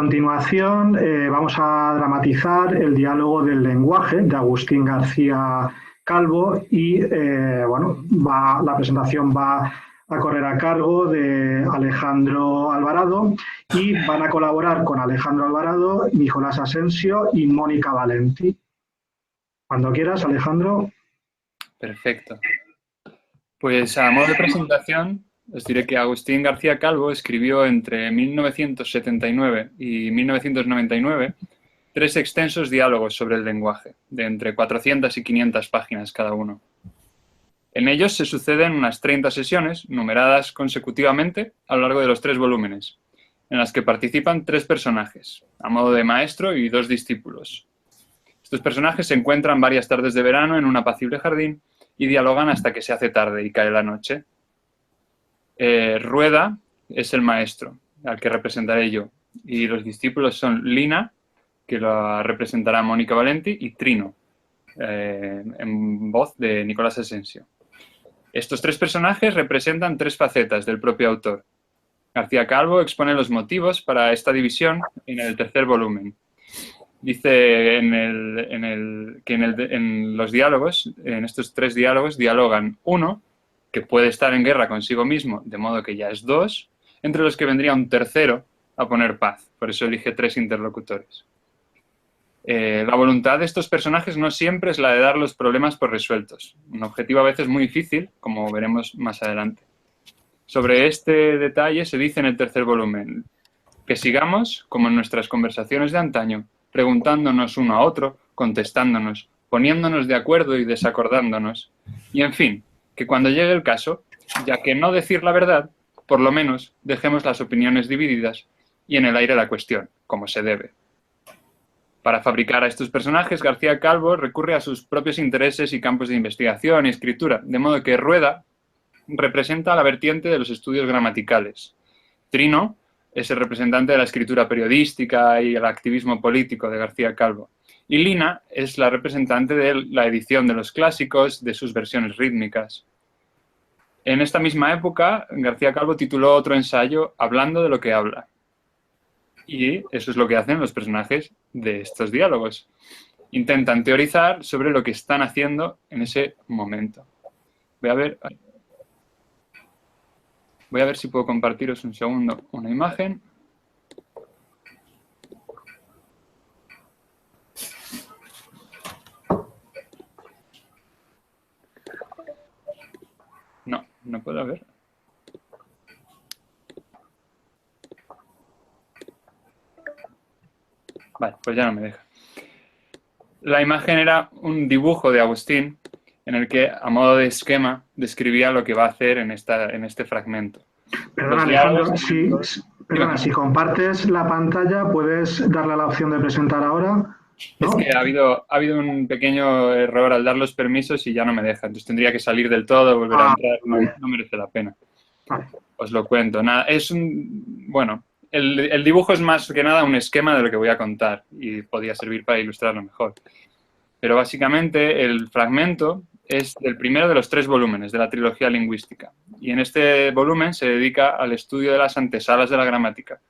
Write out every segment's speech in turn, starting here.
continuación vamos a dramatizar el diálogo del lenguaje de Agustín García Calvo y la presentación va a correr a cargo de Alejandro Alvarado y van a colaborar con Alejandro Alvarado, Nicolás Asensio y Mónica Valenti. Cuando quieras, Alejandro. Perfecto. Pues a modo de presentación, os diré que Agustín García Calvo escribió entre 1979 y 1999 3 extensos diálogos sobre el lenguaje, de entre 400 y 500 páginas cada uno. En ellos se suceden unas 30 sesiones, numeradas consecutivamente a lo largo de los 3 volúmenes, en las que participan 3 personajes, a modo de maestro y 2 discípulos. Estos personajes se encuentran varias tardes de verano en un apacible jardín y dialogan hasta que se hace tarde y cae la noche. Rueda es el maestro, al que representaré yo, y los discípulos son Lina, que la representará Mónica Valenti, y Trino, en voz de Nicolás Asensio. Estos 3 personajes representan 3 facetas del propio autor. García Calvo expone los motivos para esta división en el 3er volumen. Dice que en los diálogos, en estos 3 diálogos, dialogan uno, que puede estar en guerra consigo mismo, de modo que ya es 2, entre los que vendría un tercero a poner paz. Por eso elige 3 interlocutores. La voluntad de estos personajes no siempre es la de dar los problemas por resueltos. Un objetivo a veces muy difícil, como veremos más adelante. Sobre este detalle se dice en el 3er volumen que sigamos, como en nuestras conversaciones de antaño, preguntándonos uno a otro, contestándonos, poniéndonos de acuerdo y desacordándonos. Y en fin, que cuando llegue el caso, ya que no decir la verdad, por lo menos dejemos las opiniones divididas y en el aire la cuestión, como se debe. Para fabricar a estos personajes, García Calvo recurre a sus propios intereses y campos de investigación y escritura, de modo que Rueda representa la vertiente de los estudios gramaticales. Trino es el representante de la escritura periodística y el activismo político de García Calvo. Y Lina es la representante de la edición de los clásicos, de sus versiones rítmicas. En esta misma época, García Calvo tituló otro ensayo Hablando de lo que habla. Y eso es lo que hacen los personajes de estos diálogos. Intentan teorizar sobre lo que están haciendo en ese momento. Voy a ver si puedo compartiros un segundo una imagen. No puedo ver. Vale, pues ya no me deja. La imagen era un dibujo de Agustín en el que, a modo de esquema, describía lo que va a hacer en este fragmento. Perdona, Alejandro, si compartes la pantalla, ¿puedes darle a la opción de presentar ahora? ¿No? Es que ha habido un pequeño error al dar los permisos y ya no me deja. Entonces tendría que salir del todo, volver a entrar. No merece la pena. Vale. Os lo cuento. Nada, bueno, el dibujo es más que nada un esquema de lo que voy a contar y podría servir para ilustrarlo mejor. Pero básicamente el fragmento es el primero de los 3 volúmenes de la trilogía lingüística. Y en este volumen se dedica al estudio de las antesalas de la gramática,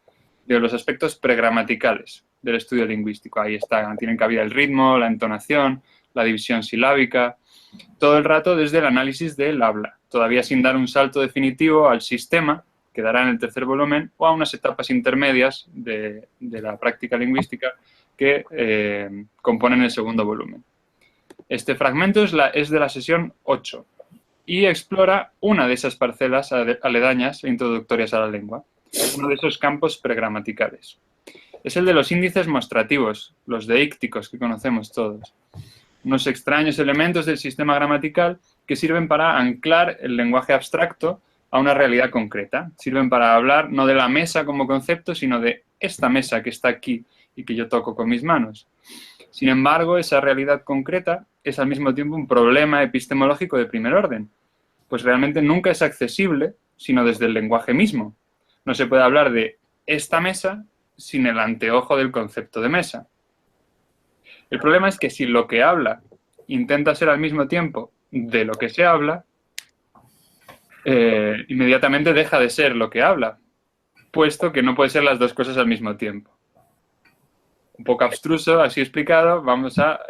de los aspectos pregramaticales del estudio lingüístico. Ahí tienen cabida el ritmo, la entonación, la división silábica, todo el rato desde el análisis del habla, todavía sin dar un salto definitivo al sistema, que dará en el 3er volumen, o a unas etapas intermedias de la práctica lingüística que componen el 2º volumen. Este fragmento es de la sesión 8 y explora una de esas parcelas aledañas e introductorias a la lengua, uno de esos campos pregramaticales. Es el de los índices mostrativos, los deícticos que conocemos todos. Unos extraños elementos del sistema gramatical que sirven para anclar el lenguaje abstracto a una realidad concreta. Sirven para hablar no de la mesa como concepto, sino de esta mesa que está aquí y que yo toco con mis manos. Sin embargo, esa realidad concreta es al mismo tiempo un problema epistemológico de primer orden, pues realmente nunca es accesible sino desde el lenguaje mismo. No se puede hablar de esta mesa sin el anteojo del concepto de mesa. El problema es que si lo que habla intenta ser al mismo tiempo de lo que se habla, inmediatamente deja de ser lo que habla, puesto que no puede ser las 2 cosas al mismo tiempo. Un poco abstruso, así explicado, vamos a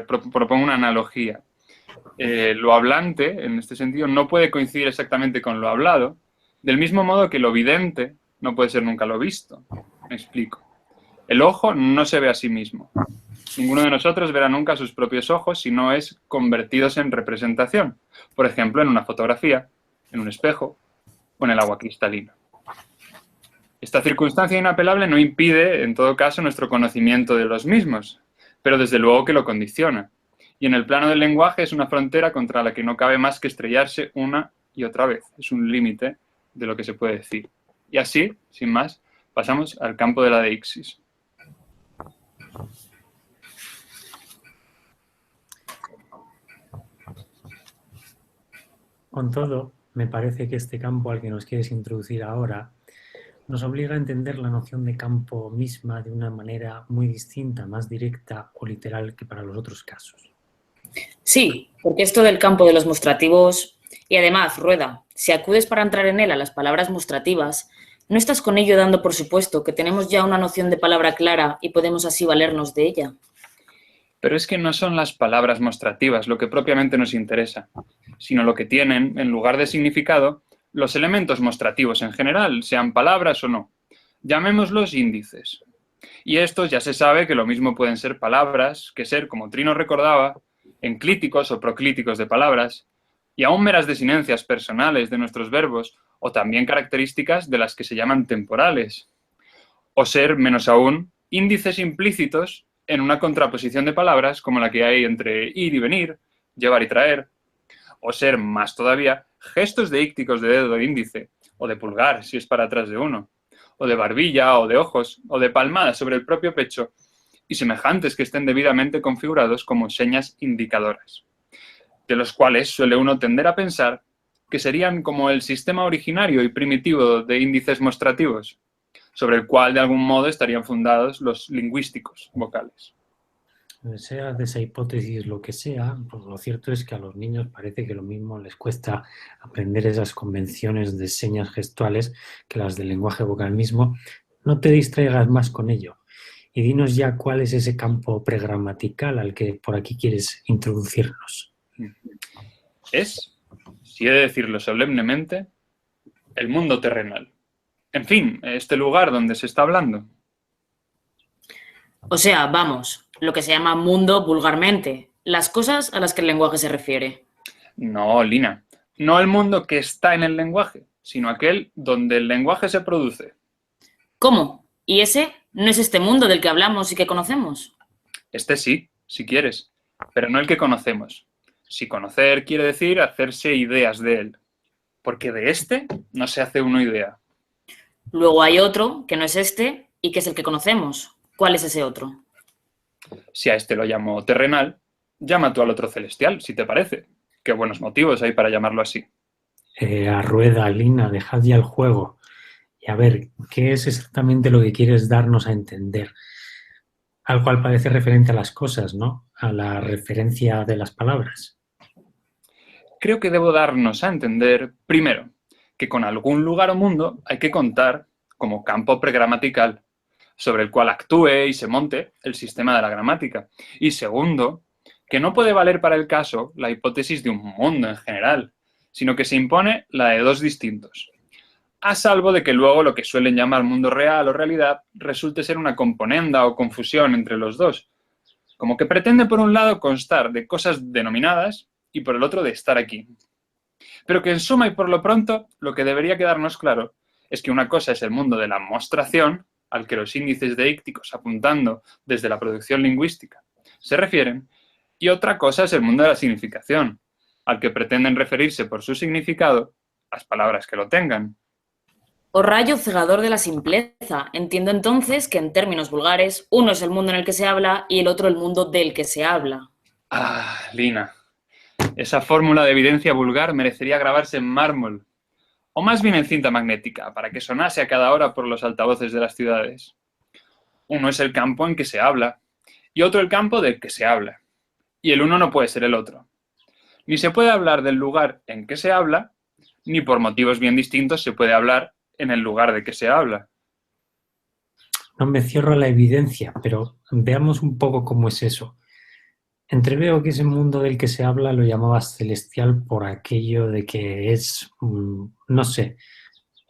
proponer una analogía. Lo hablante, en este sentido, no puede coincidir exactamente con lo hablado, del mismo modo que lo vidente no puede ser nunca lo visto. Me explico. El ojo no se ve a sí mismo. Ninguno de nosotros verá nunca sus propios ojos si no es convertidos en representación. Por ejemplo, en una fotografía, en un espejo o en el agua cristalina. Esta circunstancia inapelable no impide, en todo caso, nuestro conocimiento de los mismos, pero desde luego que lo condiciona. Y en el plano del lenguaje es una frontera contra la que no cabe más que estrellarse una y otra vez. Es un límite de lo que se puede decir. Y así, sin más, pasamos al campo de la deixis. Con todo, me parece que este campo al que nos quieres introducir ahora nos obliga a entender la noción de campo misma de una manera muy distinta, más directa o literal que para los otros casos. Sí, porque esto del campo de los mostrativos... Y además, Rueda, si acudes para entrar en él a las palabras mostrativas, no estás con ello dando por supuesto que tenemos ya una noción de palabra clara y podemos así valernos de ella. Pero es que no son las palabras mostrativas lo que propiamente nos interesa, sino lo que tienen, en lugar de significado, los elementos mostrativos en general, sean palabras o no. Llamémoslos índices. Y estos ya se sabe que lo mismo pueden ser palabras que ser, como Trino recordaba, enclíticos o proclíticos de palabras, y aún meras desinencias personales de nuestros verbos, o también características de las que se llaman temporales. O ser, menos aún, índices implícitos en una contraposición de palabras como la que hay entre ir y venir, llevar y traer, o ser, más todavía, gestos deícticos de dedo índice, o de pulgar, si es para atrás de uno, o de barbilla, o de ojos, o de palmada sobre el propio pecho, y semejantes que estén debidamente configurados como señas indicadoras, de los cuales suele uno tender a pensar que serían como el sistema originario y primitivo de índices mostrativos, sobre el cual de algún modo estarían fundados los lingüísticos vocales. Sea de esa hipótesis lo que sea, pues lo cierto es que a los niños parece que lo mismo les cuesta aprender esas convenciones de señas gestuales que las del lenguaje vocal mismo. No te distraigas más con ello y dinos ya cuál es ese campo pregramatical al que por aquí quieres introducirnos. Es, si he de decirlo solemnemente, el mundo terrenal. En fin, este lugar donde se está hablando. O sea, vamos, lo que se llama mundo vulgarmente, las cosas a las que el lenguaje se refiere. No, Lina, no el mundo que está en el lenguaje, sino aquel donde el lenguaje se produce. ¿Cómo? ¿Y ese no es este mundo del que hablamos y que conocemos? Este sí, si quieres, pero no el que conocemos. Si conocer quiere decir hacerse ideas de él, porque de este no se hace uno idea. Luego hay otro, que no es este, y que es el que conocemos. ¿Cuál es ese otro? Si a este lo llamo terrenal, llama tú al otro celestial, si te parece. Qué buenos motivos hay para llamarlo así. A Rueda, Lina, dejad ya el juego. Y a ver, ¿qué es exactamente lo que quieres darnos a entender? Al cual parece referente a las cosas, ¿no? A la referencia de las palabras. Creo que debo darnos a entender, primero, que con algún lugar o mundo hay que contar como campo pregramatical, sobre el cual actúe y se monte el sistema de la gramática. Y segundo, que no puede valer para el caso la hipótesis de un mundo en general, sino que se impone la de dos distintos, a salvo de que luego lo que suelen llamar mundo real o realidad resulte ser una componenda o confusión entre los dos, como que pretende por un lado constar de cosas denominadas y por el otro de estar aquí. Pero que en suma y por lo pronto lo que debería quedarnos claro es que una cosa es el mundo de la mostración, al que los índices deícticos apuntando desde la producción lingüística se refieren, y otra cosa es el mundo de la significación, al que pretenden referirse por su significado las palabras que lo tengan. O rayo cegador de la simpleza. Entiendo entonces que en términos vulgares, uno es el mundo en el que se habla y el otro el mundo del que se habla. Ah, Lina, esa fórmula de evidencia vulgar merecería grabarse en mármol, o más bien en cinta magnética, para que sonase a cada hora por los altavoces de las ciudades. Uno es el campo en que se habla, y otro el campo del que se habla. Y el uno no puede ser el otro. Ni se puede hablar del lugar en que se habla, ni por motivos bien distintos se puede hablar en el lugar de que se habla. No me cierro a la evidencia, pero veamos un poco cómo es eso. Entreveo que ese mundo del que se habla lo llamabas celestial por aquello de que es, no sé,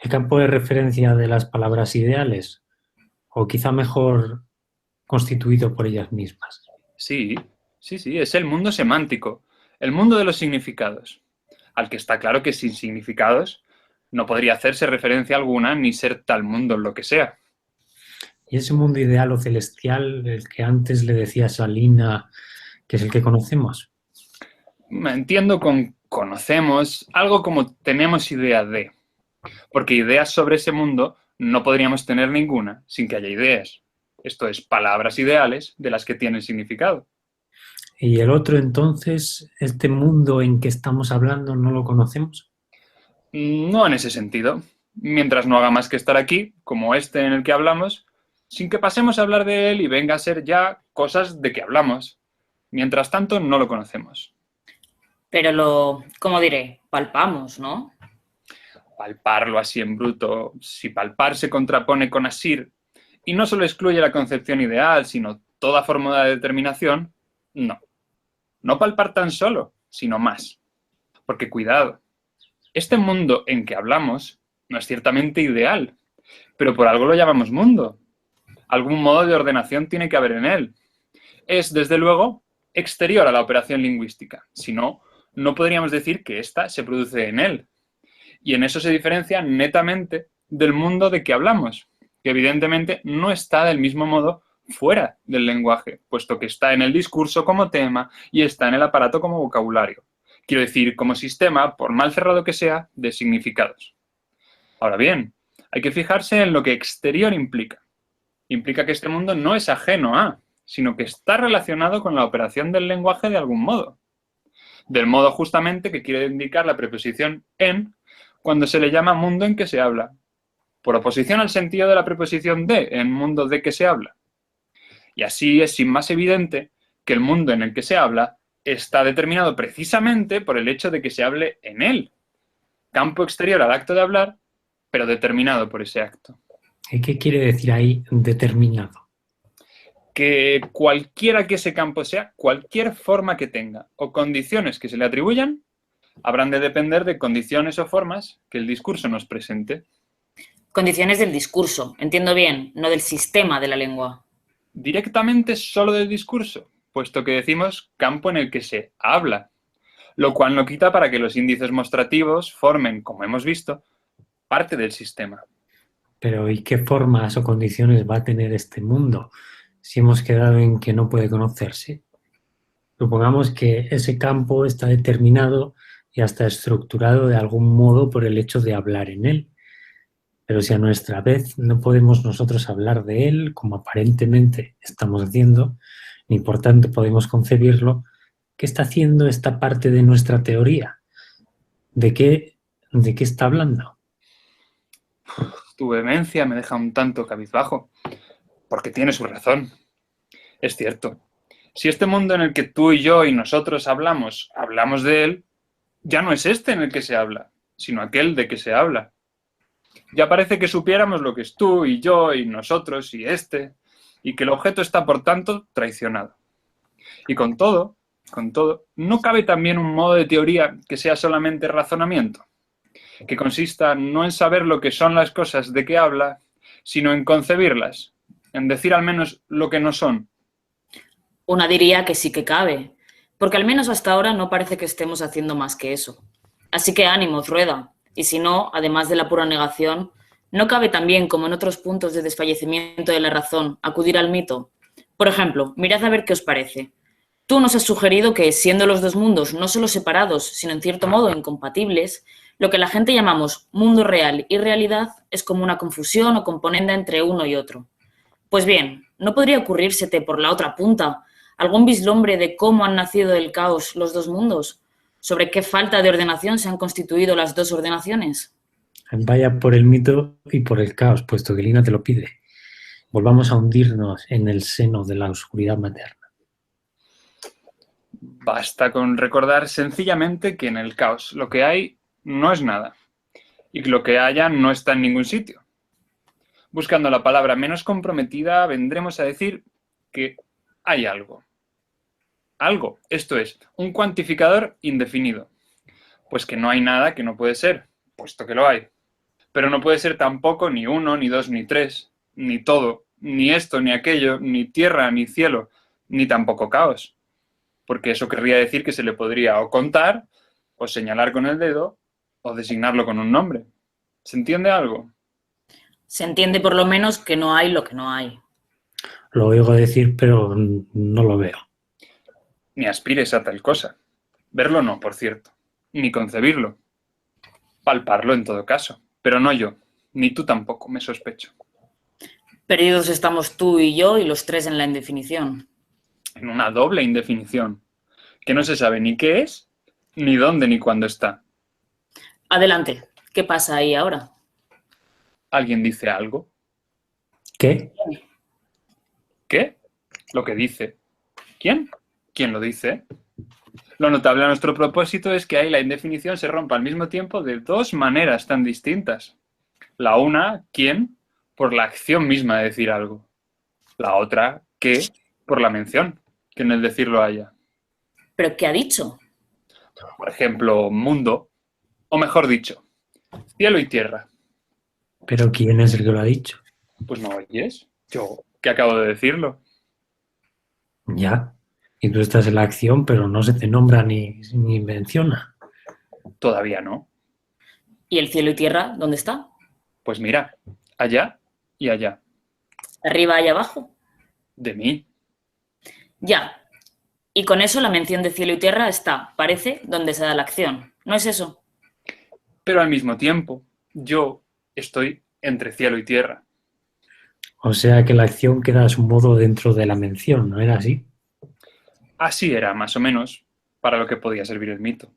el campo de referencia de las palabras ideales, o quizá mejor constituido por ellas mismas. Sí, sí, es el mundo semántico, el mundo de los significados, al que está claro que sin significados no podría hacerse referencia alguna ni ser tal mundo en lo que sea. Y ese mundo ideal o celestial, el que antes le decía Salina, que es el que conocemos. Entiendo con conocemos algo como tenemos idea de, porque ideas sobre ese mundo no podríamos tener ninguna sin que haya ideas. Esto es, palabras ideales de las que tienen significado. Y el otro entonces, este mundo en que estamos hablando, ¿no lo conocemos? No en ese sentido. Mientras no haga más que estar aquí, como este en el que hablamos, sin que pasemos a hablar de él y venga a ser ya cosas de que hablamos. Mientras tanto, no lo conocemos. Pero ¿cómo diré? Palpamos, ¿no? Palparlo así en bruto, si palpar se contrapone con asir y no solo excluye la concepción ideal, sino toda forma de determinación, no. No palpar tan solo, sino más. Porque cuidado, este mundo en que hablamos no es ciertamente ideal, pero por algo lo llamamos mundo. Algún modo de ordenación tiene que haber en él. Es, desde luego, exterior a la operación lingüística. Si no, no podríamos decir que ésta se produce en él. Y en eso se diferencia netamente del mundo de que hablamos, que evidentemente no está del mismo modo fuera del lenguaje, puesto que está en el discurso como tema y está en el aparato como vocabulario. Quiero decir, como sistema, por mal cerrado que sea, de significados. Ahora bien, hay que fijarse en lo que exterior implica. Implica que este mundo no es ajeno a, sino que está relacionado con la operación del lenguaje de algún modo. Del modo justamente que quiere indicar la preposición en cuando se le llama mundo en que se habla, por oposición al sentido de la preposición de en mundo de que se habla. Y así es sin más evidente que el mundo en el que se habla está determinado precisamente por el hecho de que se hable en él, campo exterior al acto de hablar, pero determinado por ese acto. ¿Y qué quiere decir ahí determinado? Que cualquiera que ese campo sea, cualquier forma que tenga o condiciones que se le atribuyan, habrán de depender de condiciones o formas que el discurso nos presente. Condiciones del discurso, entiendo bien, no del sistema de la lengua. Directamente solo del discurso, puesto que decimos campo en el que se habla, lo cual no quita para que los índices mostrativos formen, como hemos visto, parte del sistema. Pero ¿y qué formas o condiciones va a tener este mundo si hemos quedado en que no puede conocerse? Supongamos que ese campo está determinado y hasta estructurado de algún modo por el hecho de hablar en él. Pero si a nuestra vez no podemos nosotros hablar de él, como aparentemente estamos haciendo, ni por tanto podemos concebirlo, ¿qué está haciendo esta parte de nuestra teoría? ¿De qué está hablando? Tu vehemencia me deja un tanto cabizbajo, porque tiene su razón. Es cierto. Si este mundo en el que tú y yo y nosotros hablamos de él, ya no es este en el que se habla, sino aquel de que se habla. Ya parece que supiéramos lo que es tú y yo y nosotros y este, y que el objeto está, por tanto, traicionado. Y con todo, ¿no cabe también un modo de teoría que sea solamente razonamiento? Que consista no en saber lo que son las cosas de que habla, sino en concebirlas, en decir al menos lo que no son. Una diría que sí que cabe, porque al menos hasta ahora no parece que estemos haciendo más que eso. Así que ánimos, rueda. Y si no, además de la pura negación, ¿no cabe también, como en otros puntos de desfallecimiento de la razón, acudir al mito? Por ejemplo, mirad a ver qué os parece. Tú nos has sugerido que, siendo los dos mundos no solo separados, sino en cierto modo incompatibles, lo que la gente llamamos mundo real y realidad es como una confusión o componenda entre uno y otro. Pues bien, ¿no podría ocurrírsete por la otra punta algún vislumbre de cómo han nacido del caos los dos mundos? ¿Sobre qué falta de ordenación se han constituido las dos ordenaciones? Vaya por el mito y por el caos, puesto que Lina te lo pide. Volvamos a hundirnos en el seno de la oscuridad materna. Basta con recordar sencillamente que en el caos lo que hay no es nada y que lo que haya no está en ningún sitio. Buscando la palabra menos comprometida, vendremos a decir que hay algo. Algo, esto es, un cuantificador indefinido. Pues que no hay nada que no puede ser, puesto que lo hay. Pero no puede ser tampoco ni uno, ni dos, ni tres, ni todo, ni esto, ni aquello, ni tierra, ni cielo, ni tampoco caos. Porque eso querría decir que se le podría o contar, o señalar con el dedo, o designarlo con un nombre. ¿Se entiende algo? Se entiende por lo menos que no hay lo que no hay. Lo oigo decir, pero no lo veo. Ni aspires a tal cosa. Verlo no, por cierto. Ni concebirlo. Palparlo en todo caso. Pero no yo. Ni tú tampoco, me sospecho. Perdidos estamos tú y yo y los tres en la indefinición. En una doble indefinición. Que no se sabe ni qué es, ni dónde, ni cuándo está. Adelante. ¿Qué pasa ahí ahora? ¿Alguien dice algo? ¿Qué? ¿Qué? Lo que dice. ¿Quién? ¿Quién lo dice? Lo notable a nuestro propósito es que ahí la indefinición se rompa al mismo tiempo de dos maneras tan distintas. La una, ¿quién? Por la acción misma de decir algo. La otra, ¿qué? Por la mención, que en el decirlo haya. ¿Pero qué ha dicho? Por ejemplo, mundo, o mejor dicho, cielo y tierra. ¿Pero quién es el que lo ha dicho? Pues no oyes, yo, que acabo de decirlo. Ya. Y tú estás en la acción, pero no se te nombra ni menciona. Todavía no. ¿Y el cielo y tierra dónde está? Pues mira, allá y allá. ¿Arriba y abajo? De mí. Ya. Y con eso la mención de cielo y tierra está, parece, donde se da la acción. ¿No es eso? Pero al mismo tiempo, yo estoy entre cielo y tierra. O sea que la acción queda a su modo dentro de la mención, ¿no era así? Así era, más o menos, para lo que podía servir el mito.